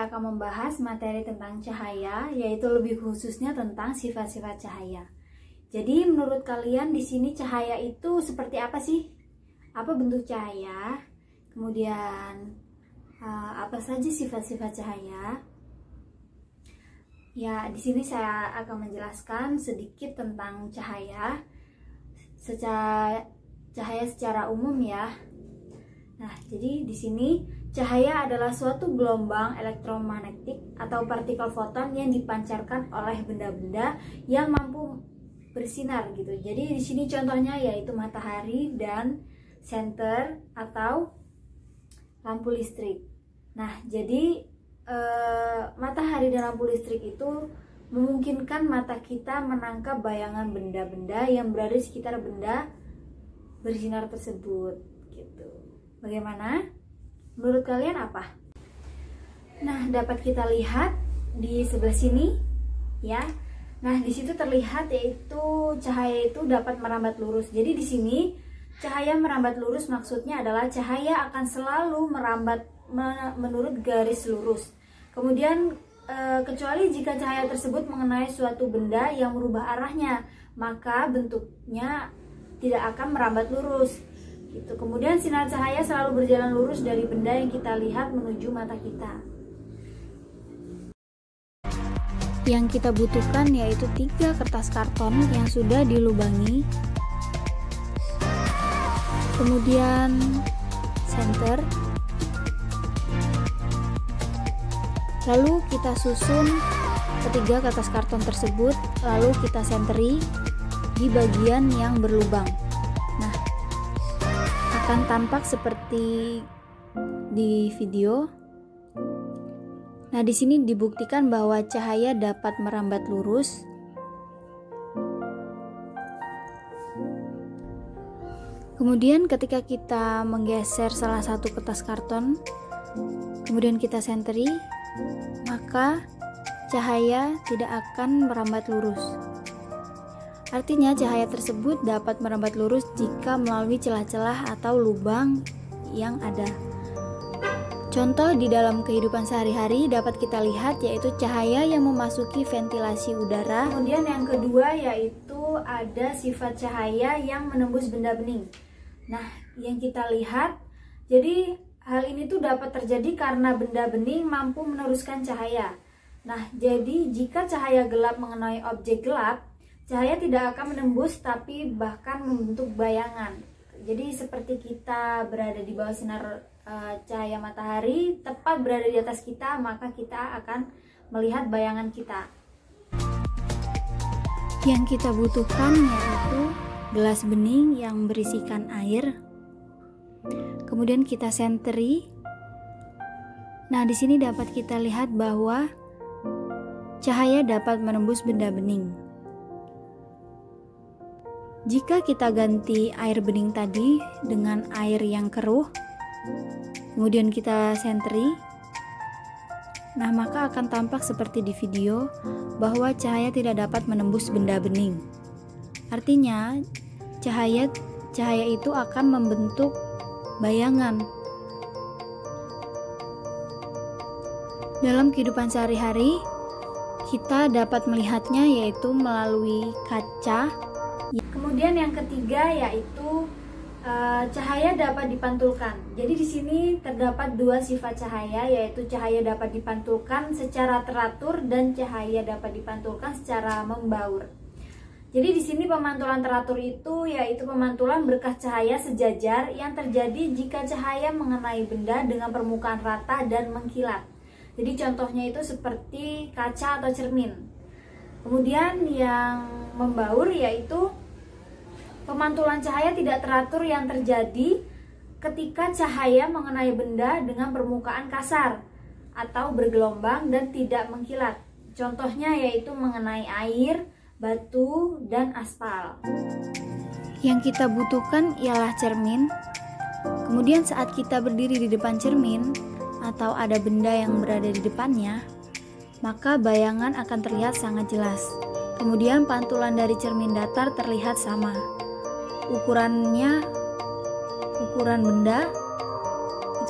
saya akan membahas materi tentang cahaya, yaitu lebih khususnya tentang sifat-sifat cahaya. Jadi menurut kalian di sini cahaya itu seperti apa sih? Apa bentuk cahaya? Kemudian apa saja sifat-sifat cahaya? Ya, di sini saya akan menjelaskan sedikit tentang cahaya secara umum ya. Nah, jadi di sini cahaya adalah suatu gelombang elektromagnetik atau partikel foton yang dipancarkan oleh benda-benda yang mampu bersinar gitu. Jadi di sini contohnya yaitu matahari dan senter atau lampu listrik. Nah, jadi matahari dan lampu listrik itu memungkinkan mata kita menangkap bayangan benda-benda yang berada di sekitar benda bersinar tersebut gitu. Bagaimana? Menurut kalian apa? Nah, dapat kita lihat di sebelah sini ya. Nah, di situ terlihat yaitu cahaya itu dapat merambat lurus. Jadi di sini cahaya merambat lurus maksudnya adalah cahaya akan selalu merambat menurut garis lurus. Kemudian kecuali jika cahaya tersebut mengenai suatu benda yang merubah arahnya, maka bentuknya tidak akan merambat lurus. Gitu. Kemudian sinar cahaya selalu berjalan lurus dari benda yang kita lihat menuju mata kita. Yang kita butuhkan yaitu 3 kertas karton yang sudah dilubangi. Kemudian senter. Lalu kita susun ketiga kertas karton tersebut, lalu kita senteri di bagian yang berlubang. Nah, akan tampak seperti di video. Nah, di sini dibuktikan bahwa cahaya dapat merambat lurus. Kemudian ketika kita menggeser salah satu kertas karton, kemudian kita senteri, maka cahaya tidak akan merambat lurus. Artinya cahaya tersebut dapat merambat lurus jika melalui celah-celah atau lubang yang ada. Contoh di dalam kehidupan sehari-hari dapat kita lihat yaitu cahaya yang memasuki ventilasi udara. Kemudian yang kedua yaitu ada sifat cahaya yang menembus benda bening. Nah, yang kita lihat, jadi hal ini tuh dapat terjadi karena benda bening mampu meneruskan cahaya. Nah, jadi jika cahaya gelap mengenai objek gelap, cahaya tidak akan menembus tapi bahkan membentuk bayangan. Jadi seperti kita berada di bawah sinar cahaya matahari, tepat berada di atas kita, maka kita akan melihat bayangan kita. Yang kita butuhkan yaitu gelas bening yang berisikan air. Kemudian kita senteri. Nah, di sini dapat kita lihat bahwa cahaya dapat menembus benda bening. Jika kita ganti air bening tadi dengan air yang keruh, kemudian kita senteri, nah maka akan tampak seperti di video bahwa cahaya tidak dapat menembus benda bening. Artinya, cahaya itu akan membentuk bayangan. Dalam kehidupan sehari-hari, kita dapat melihatnya yaitu melalui kaca. Kemudian yang ketiga yaitu cahaya dapat dipantulkan. Jadi di sini terdapat 2 sifat cahaya, yaitu cahaya dapat dipantulkan secara teratur dan cahaya dapat dipantulkan secara membaur. Jadi di sini pemantulan teratur itu yaitu pemantulan berkah cahaya sejajar yang terjadi jika cahaya mengenai benda dengan permukaan rata dan mengkilat. Jadi contohnya itu seperti kaca atau cermin. Kemudian yang membaur yaitu pemantulan cahaya tidak teratur yang terjadi ketika cahaya mengenai benda dengan permukaan kasar atau bergelombang dan tidak mengkilat. Contohnya yaitu mengenai air, batu, dan aspal. Yang kita butuhkan ialah cermin. Kemudian saat kita berdiri di depan cermin atau ada benda yang berada di depannya, maka bayangan akan terlihat sangat jelas. Kemudian pantulan dari cermin datar terlihat sama. Ukuran benda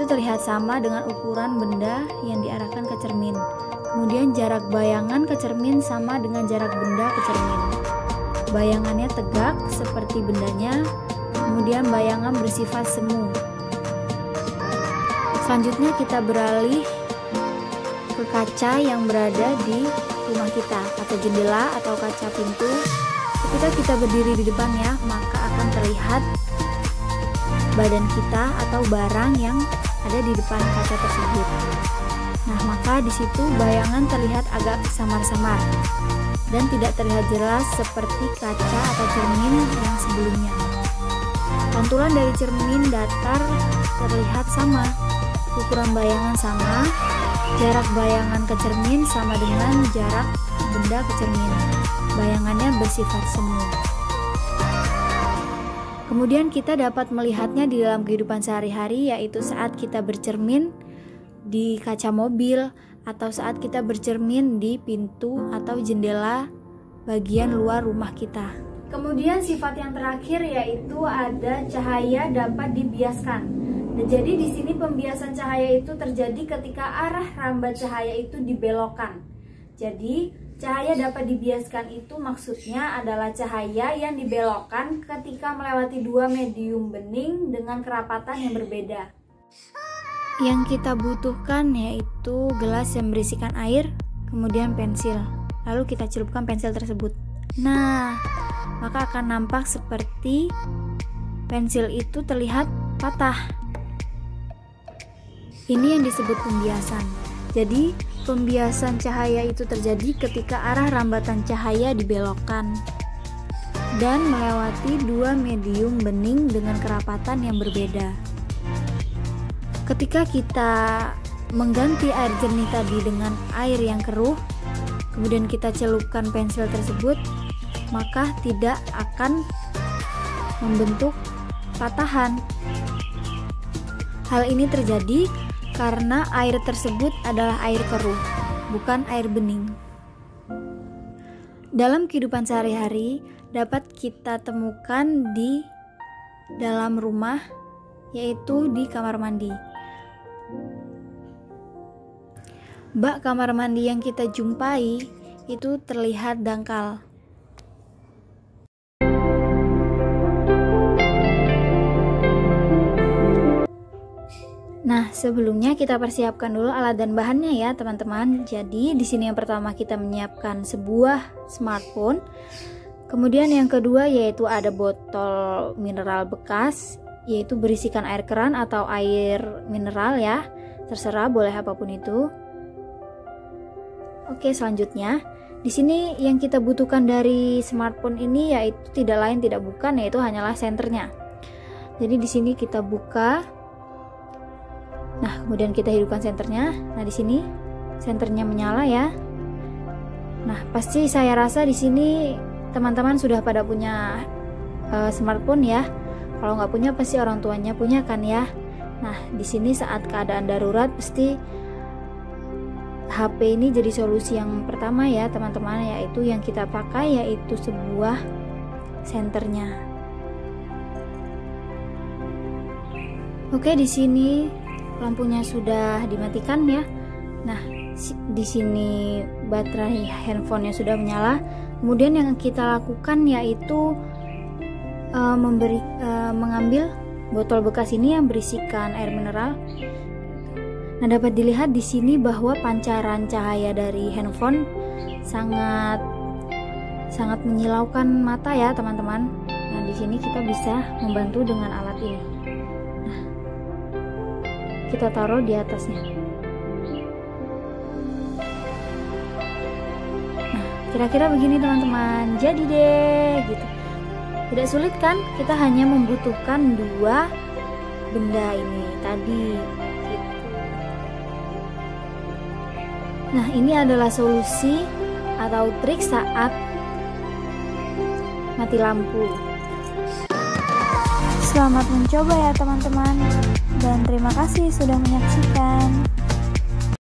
itu terlihat sama dengan ukuran benda yang diarahkan ke cermin. Kemudian jarak bayangan ke cermin sama dengan jarak benda ke cermin. Bayangannya tegak seperti bendanya, kemudian bayangan bersifat semu. Selanjutnya kita beralih ke kaca yang berada di rumah kita, kaca jendela atau kaca pintu. Ketika kita berdiri di depannya, maka akan terlihat badan kita atau barang yang ada di depan kaca tersebut. Nah, maka di situ bayangan terlihat agak samar-samar dan tidak terlihat jelas seperti kaca atau cermin yang sebelumnya. Pantulan dari cermin datar terlihat sama, ukuran bayangan sama, jarak bayangan ke cermin sama dengan jarak benda ke cermin. Bayangannya bersifat semu. Kemudian kita dapat melihatnya di dalam kehidupan sehari-hari, yaitu saat kita bercermin di kaca mobil atau saat kita bercermin di pintu atau jendela bagian luar rumah kita. Kemudian sifat yang terakhir yaitu ada cahaya dapat dibiaskan. Jadi di sini pembiasan cahaya itu terjadi ketika arah rambat cahaya itu dibelokkan. Jadi cahaya dapat dibiaskan itu maksudnya adalah cahaya yang dibelokkan ketika melewati dua medium bening dengan kerapatan yang berbeda. Yang kita butuhkan yaitu gelas yang berisikan air, kemudian pensil. Lalu kita celupkan pensil tersebut. Nah, maka akan nampak seperti pensil itu terlihat patah. Ini yang disebut pembiasan. Jadi, pembiasan cahaya itu terjadi ketika arah rambatan cahaya dibelokkan dan melewati dua medium bening dengan kerapatan yang berbeda. Ketika kita mengganti air jernih tadi dengan air yang keruh, kemudian kita celupkan pensil tersebut, maka tidak akan membentuk patahan. Hal ini terjadi karena air tersebut adalah air keruh, bukan air bening. Dalam kehidupan sehari-hari dapat kita temukan di dalam rumah, yaitu di kamar mandi. Bak kamar mandi yang kita jumpai itu terlihat dangkal. Nah, sebelumnya kita persiapkan dulu alat dan bahannya ya, teman-teman. Jadi, di sini yang pertama kita menyiapkan sebuah smartphone. Kemudian yang kedua yaitu ada botol mineral bekas, yaitu berisikan air keran atau air mineral ya. Terserah, boleh apapun itu. Oke, selanjutnya di sini yang kita butuhkan dari smartphone ini yaitu tidak lain tidak bukan yaitu hanyalah senternya. Jadi di sini kita buka. Nah, kemudian kita hidupkan senternya. Nah, di sini senternya menyala ya. Nah, pasti saya rasa di sini teman-teman sudah pada punya smartphone ya. Kalau nggak punya pasti orang tuanya punya kan ya. Nah, di sini saat keadaan darurat pasti HP ini jadi solusi yang pertama ya teman-teman, yaitu yang kita pakai yaitu sebuah senternya. Oke, di sini lampunya sudah dimatikan ya. Nah, di sini baterai handphonenya sudah menyala. Kemudian yang kita lakukan yaitu mengambil botol bekas ini yang berisikan air mineral. Nah, dapat dilihat di sini bahwa pancaran cahaya dari handphone sangat menyilaukan mata ya teman-teman. Nah, di sini kita bisa membantu dengan alat ini. Nah, kita taruh di atasnya. Nah, kira-kira begini teman-teman. Jadi deh, gitu. Tidak sulit kan? Kita hanya membutuhkan dua benda ini tadi. Nah, ini adalah solusi atau trik saat mati lampu. Selamat mencoba ya teman-teman, dan terima kasih sudah menyaksikan.